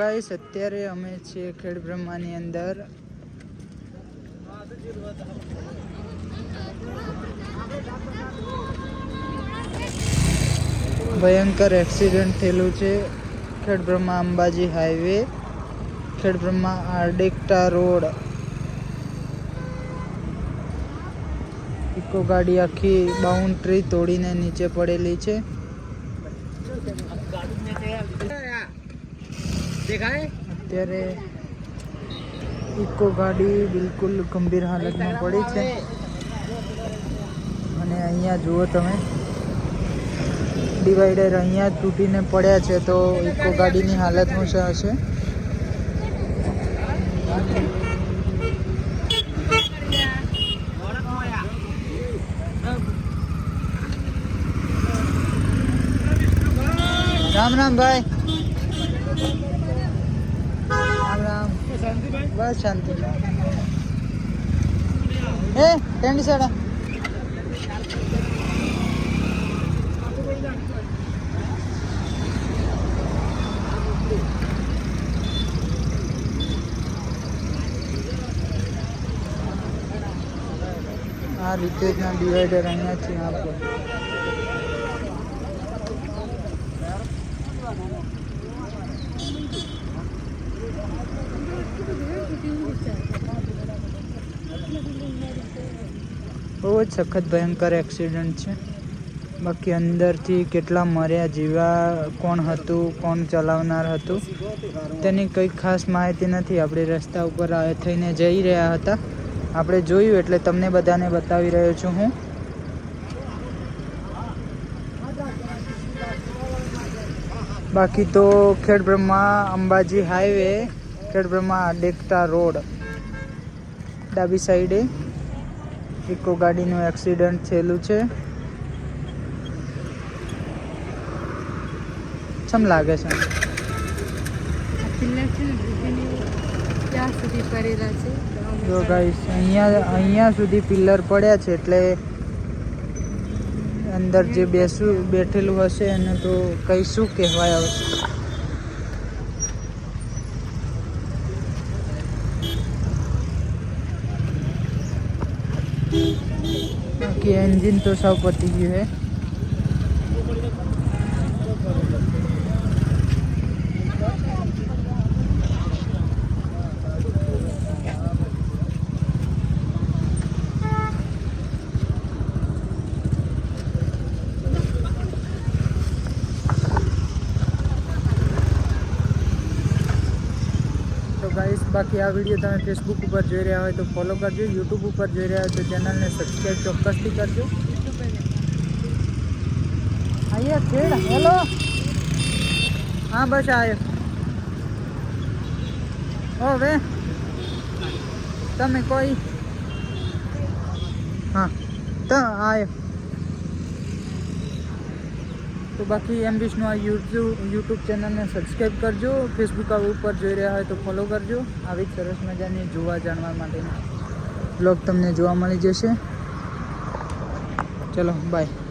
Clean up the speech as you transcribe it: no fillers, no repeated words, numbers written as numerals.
Guys અત્યારે અમે છીએ ખેડબ્રહ્માની અંદર. ભયંકર એક્સિડન્ટ થયેલું છે ખેડબ્રહ્મા અંબાજી હાઈવે, ખેડબ્રહ્મા આડેકટા રોડ. ઇકો ગાડી આખી બાઉન્ડ્રી તોડીને નીચે પડેલી છે. અત્યારે ઇકો ગાડી બિલકુલ ગંભીર હાલતમાં પડી છે અને અહીંયા જુઓ તમે, ડિવાઈડર અહીંયા તૂટીને પડ્યા છે. તો ઇકો ગાડીની હાલત શું હશે? રામ રામ ભાઈ. રામ રામ. બસ શાંતિ. એ ટેન્ડી સાડા આ રીતે ના ડિવાઈડર અહીંયા છે. આપણે બહુ જ સખત ભયંકર એક્સિડન્ટ છે. બાકી અંદરથી કેટલા મર્યા, જીવા, કોણ હતું, કોણ ચલાવનાર હતું તેની કંઈ ખાસ માહિતી નથી. આપણે રસ્તા ઉપર થઈને જઈ રહ્યા હતા, આપણે જોયું એટલે તમને બધાને બતાવી રહ્યો છું હું. બાકી તો ખેડબ્રહ્મા અંબાજી હાઈવે, ખેડબ્રહ્મા આડેકટા રોડ, ડાબી સાઈડે ઇકો ગાડીનું એક્સિડન્ટ થયેલું છે. કેમ લાગે છે? જો ગાઈસ અહીંયા સુધી પિલ્લર પડ્યા છે એટલે અંદર જે બેઠેલું હશે એને તો કઈ શું કહેવાય હવે. બાકી એન્જિન તો સાવ પતી ગયું है. ગાઈસ બાકી આ વિડીયો તમે ફેસબુક ઉપર જોઈ રહ્યા હોય તો ફોલો કરજો, યુટ્યુબ ઉપર જોઈ રહ્યા હોય તો ચેનલને સબસ્ક્રાઈબ ચોક્કસથી કરજો. અહીંયા ખેડ હેલો. હા બસ આવ્યો. હવે તમે કોઈ હા તો આવ્યો. તો બાકી એમ્બિશનું આ યુટ્યુબ ચેનલને સબસ્ક્રાઈબ કરજો. ફેસબુક ઉપર જોઈ રહ્યા હોય તો ફોલો કરજો. આવી જ સરસ મજાની જોવા જાણવા માટેના બ્લોગ તમને જોવા મળી જશે. ચલો બાય.